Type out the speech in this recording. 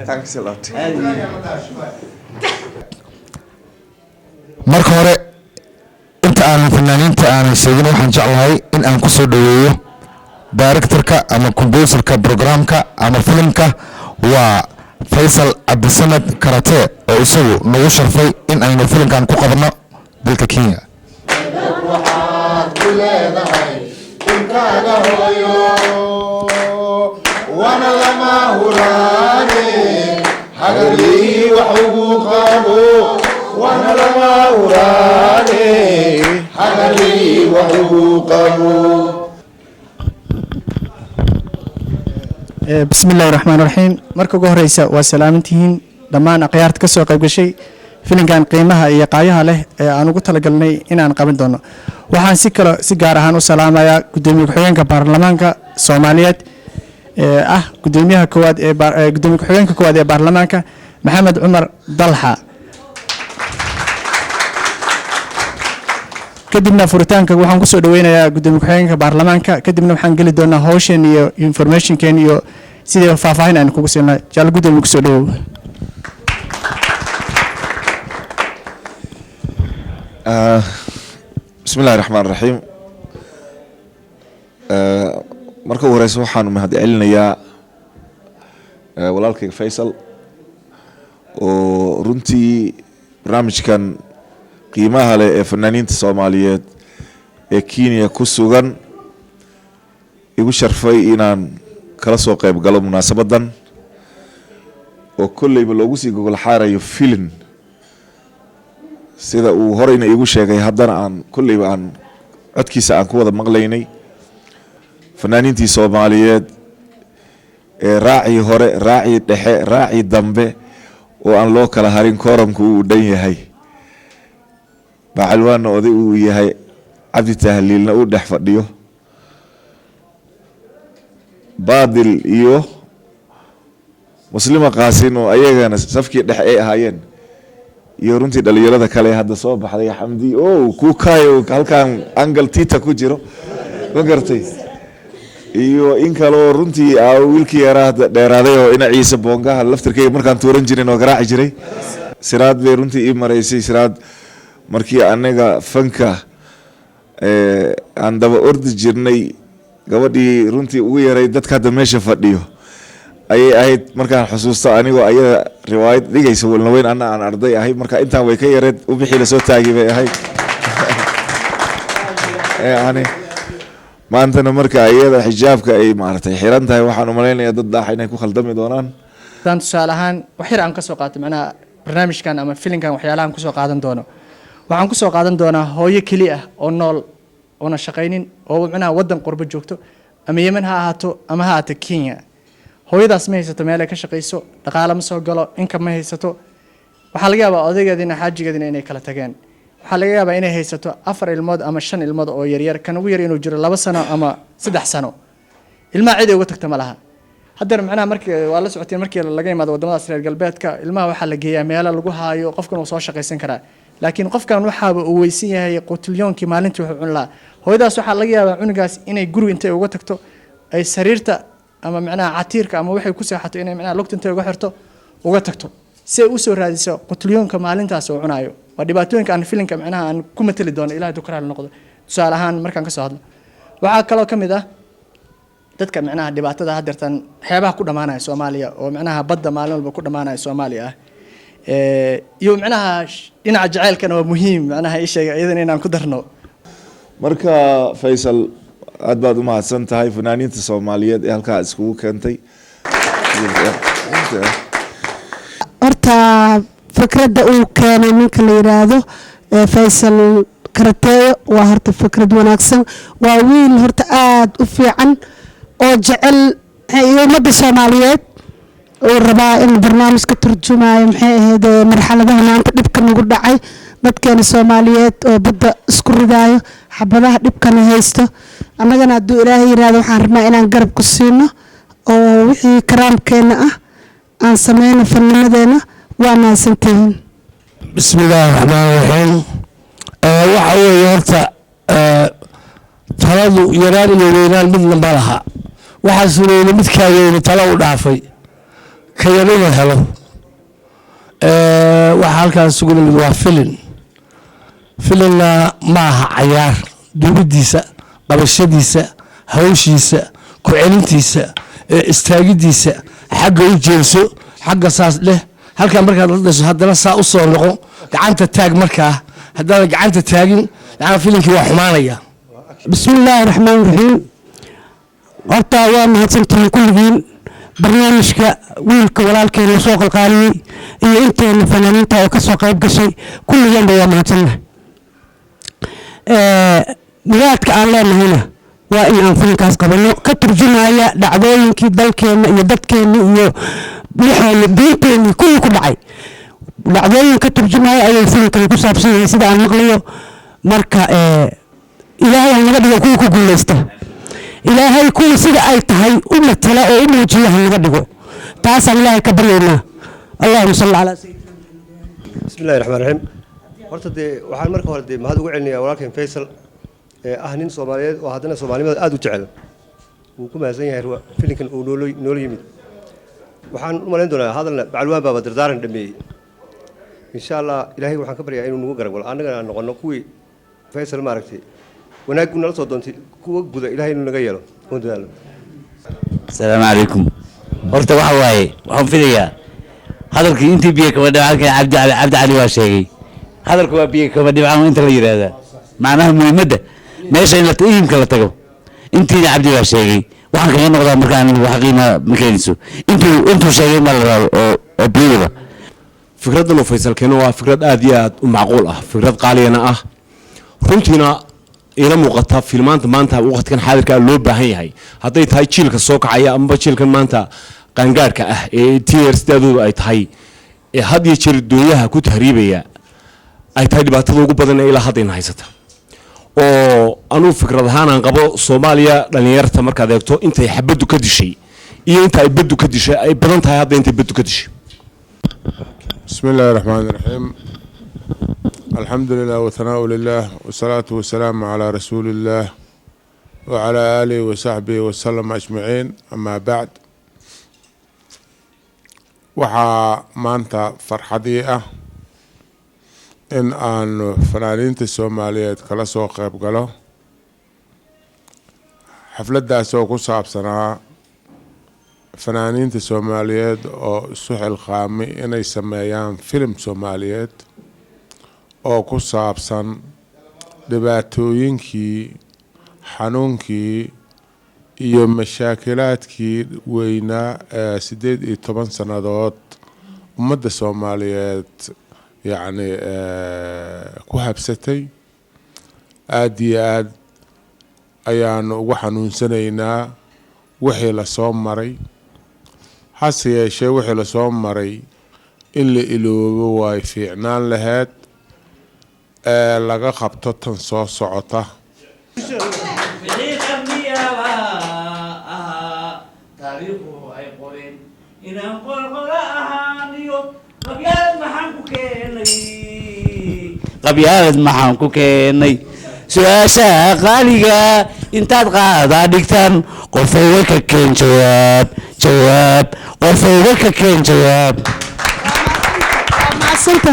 Thanks a lot. marka hore inta aan fanaaniinta aan sheegin waxaan jeclahay in aan ku soo dhaweeyo directorka ama composerka programka ama filmka waa Faisal Abdisamad Karate oo isagu nagu sharfay in aynu filmkan ku qabno dalka Kenya. وانا لما هراني حقري وحقوقه وانا لما هراني حقري وحقوقه. بسم الله الرحمن الرحيم. marka ugu horeysa waa salaamintihiin dhammaan aqyaarta ka soo qayb gashay filimkan qiimaha iyo qaayaha leh ee aan ugu talagalnay inaan qaban doono. waxaan si gaar ahaan u salaamayaa gudoomiye ku-xigeenka baarlamaanka Soomaaliyeed gudoomiyaha koowaad ee gudoomiye ku-xigeenka koowaad ee baarlamaanka Maxamed Cumar Dalxa. kadibna furitaanka waxaan ku soo dhaweynayaa gudoomiye ku-xigeenka baarlamaanka kadibna waxaan gali doonaa hawshan iyo informationkan iyo sidii faahfaahin aan kugu siinay jal gudoomiye ku soo dhawow. بسم الله الرحمن الرحيم. marka ugu horeysa waxaan mahad celinayaa walaalkayga Faisal oo runtii barnaamijkan qiimaha leh ee fanaaniinta Soomaaliyeed ee Kenya ku sugan igu sharfay inaan kala soo qayb galo munaasabadan oo kullayba loogu sii gogol xaarayo film sida uu horeyna igu sheegay haddana aan kullayba aan codkiisa aan ku wada maqlaynay fanaaniintii Soomaaliyeed ee raaci hore raaci dhexe raaci dambe oo aan loo kala harin kooramku uu dhan yahay bacalwaana oday uu yahay Cabdi Tahliilna uu dhex fadhiyo baadil iyo muslima qaasin oo ayagana safkii dhexe ay ahaayeen iyo runtii dhalinyarada kale hadda soo baxday Xamdi oo ku kaayo halkan angle tita ku jiro ma gartay iyo in kale oo runtii wiilkii yaraada dheeraaday oo ina Ciise Boongaha laftirkay markaan tuuran jirin oo garaaci jiray siraad bay runtii ii mareysay siraad markii anaga fanka aan daba ordi jirnay gabadhii runtii ugu yaray dadka hadda meesha fadhiyo ayay ahayd markaan xusuusto anigoo ayada riwaayad dhigaysa walna weyn aan arday ahay marka intaan way ka yareed u bixii la soo taagay bay ahayd yani maantana marka ayada xijaabka ay maartay xiran tahay waxaan u maleynayaa dad daax inay ku khaldami doonaan. tan tusaale ahaan wax yar aan ka soo qaatay macnaha barnaamijkan ama filimkan waxyaalahan ku soo qaadan doono waxaan ku soo qaadan doonaa hooyo kali ah oo nool oo na shaqaynin oo macnaha wadan qurbo joogto ama Yemen ha ahaato ama ha ahaato Kenya. hooyadaas ma haysato meel ay ka shaqeyso dhaqaale ma soo galo income ma haysato waxaa laga yaabaa odaygeedina xaajigeedina inay kala tageen waxaa laga yaabaa inay haysato 4 ilmood ama 5 ilmood oo yar yar kan ugu yar inuu jiro 2 sano ama 3 sano ilmaha cid ay uga tagta ma laha haddana macnaha markii waa la socoteen markii laga yimaado wadamada reer galbeedka ilmaha waxaa la geeyaa meelo lagu haayo qofkan uu soo shaqeysan karaa laakiin qofkan waxaaba uu weysan yahay qutulyoonkii maalintii wuxuu cun lahaa hooyadaas waxaa laga yaabaa cunugaas inay guriga intay uga tagto ay sariirta ama macnaha catiirka ama waxay ku seexato inay macnaha lugta intay uga xirto uga tagto si ay u soo raadiso qutulyoonka maalintaas uu cunayo waa dhibaatooyinka aan filimka macnaha aan ku matali doono ilaahay dukraal noqdo tusaale ahaan markaan ka soo hadlo waxaa kaloo kamid ah dadka macnaha dhibaatada hadartan xeebaha ku dhamaanaya Soomaaliya oo macnaha badda maalin walba ku dhamaanaya Soomaaliya iyo macnaha dhinaca jaceylkana waa muhiim macnaha ay sheegay iyadana inaan ku darno. marka Faisal aad baad u mahadsan tahay fanaaniinta Soomaaliyeed ee halka iskugu keentay horta fikradda uu keenay ninka la yiraahdo Faisal Karate waa horta fikrad wanaagsan waa wiil horta aad u fiican oo jecel ummadda Soomaaliyeed oo rabaa in barnaamijka turjumayo maxay ahayd marxaladaha maanta dhibka nagu dhacay dadkeena Soomaaliyeed oo badda isku ridaayo xabadaha dhibkana haysto annagana hadduu Ilaahay yiraahdo waxaan rabnaa inaan garab ku siino oo wixii karaamkeena ah aan sameyno fannimadeena waa mahadsantihiin. بسم الله الرحمن الرحيم waxa weeye horta taladu yaraan iyo weynaan midna ma laha waxaa sureeyay midkaa weyne talo u dhaafay ka yar inuu helo waxaa halkaas isugu nimid waa filinna ma aha cayaar duubidiisa qabashadiisa hawshiisa ku celintiisa istaagidiisa xagga u jeelso xagga saas dheh halkaa markaad la dhasho haddana saa u soo noqo gacanta taag markaa haddaadan gacanta taagin macnaa filinkii waa xumaanaya بسم الله الرحمن الرحيم horta waa mahadsantihiin kulligiin barnaamijka wiilka walaalkeena soo qalqaaliyey iyo inteena fanaaniinta oo ka soo qayb gashay kulligiinba waa mahadsannahay muraadka aan leenahayna waa in aan filinkaas qabano ka turjumaya dhacdooyinkii dalkeena iyo dadkeena iyo wixeena diinteena kulli ku dhacay dhacdooyin ka turjumaya ayay filinkan ku saabsan yahay sida aan maqlayo marka ilaahay naga dhigo kuwa ku guuleysta ilaahay kuwa sida ay tahay u matala oo u muujiya naga dhigo taasaan ilaahay ka baryaynaa allahuma salli calaa sayyidina بسم الله الرحمن الرحيم horta dee waxaan marka hore dee mahad ugu celinayaa walaalkeen Faisal nin Soomaaliyeed oo haddana Soomaalnimada aad u jecel uu ku maasan yahay filinkan uu nool yimid waxaan u malayn doonaa hadalna bacalwaan baba dardaaran dhameeyay insha Allah ilaahay waxaan ka baryaa inuu nagu garab galo annaga aan noqono kuwii Faisal maaragtay wanaag nala soo doontay kuwa guda ilaahay inuu naga yeelo oo dadaalo السلام عليكم horta waxa waaye waxaan filayaa hadalkii intii biyo kaba dhibcaan cabdi cali waa sheegay hadalku waa biyo kaba dhibcaan inta la yiraahdaa macnaha muhiimadda meesha in la iimka la tago intiina cabdi waa sheegay waxaan kaga noqdaa markaan wax qiimo ma keenayso intuu sheegay ma la rabo oo biyoba fikraddan Faisal keeno waa fikrad aad iyo aad u macquul ah fikrad qaaliyana ah runtiina ila muuqata filmaanta maanta waqtigan xaadirka loo baahan yahay haday tahay jiilka soo kacaya ama jiilkan maanta qaangaarka ah ee tiirsteedu ay tahay had iyo jeer dooyaha ku tahriibaya ay tahay dhibaatada ugu badan ee ilaa hadda in haysata oo anu fikrad ahaan aan qabo Soomaaliya dhalinyarta markaad eegto intay xabadu ka dishay iyo inta ay badu ka dishay ay badan tahay hadda intay badu ka dishay بسم الله الرحمن الرحيم الحمد لله وثناء لله والصلاة والسلام على رسول الله وعلى آله وصحبه وسلم أجمعين أما بعد waxaa maanta farxadii ah in aan fanaaniinta Soomaaliyeed kala soo qayb galo xafladaas oo ku saabsanaa fanaaniinta Soomaaliyeed oo isu xilqaamay inay sameeyaan film Soomaaliyeed oo ku saabsan dhibaatooyinkii xanuunkii iyo mashaakilaadkii weynaa 18 sanadood ummadda Soomaaliyeed yacni ku habsatay aad iyo aad ayaan ugu xanuunsanaynaa wixii la soo maray hase yeeshee wixii la soo maray in la iloobo way fiicnaan lahayd laga qabto tan soo socota qabyaalad maxaan ku keenay su'aasha qaaliga intaad qaadaa dhigtaan qofayga ka keen jawaab qofayga ka keen jawaab maasanta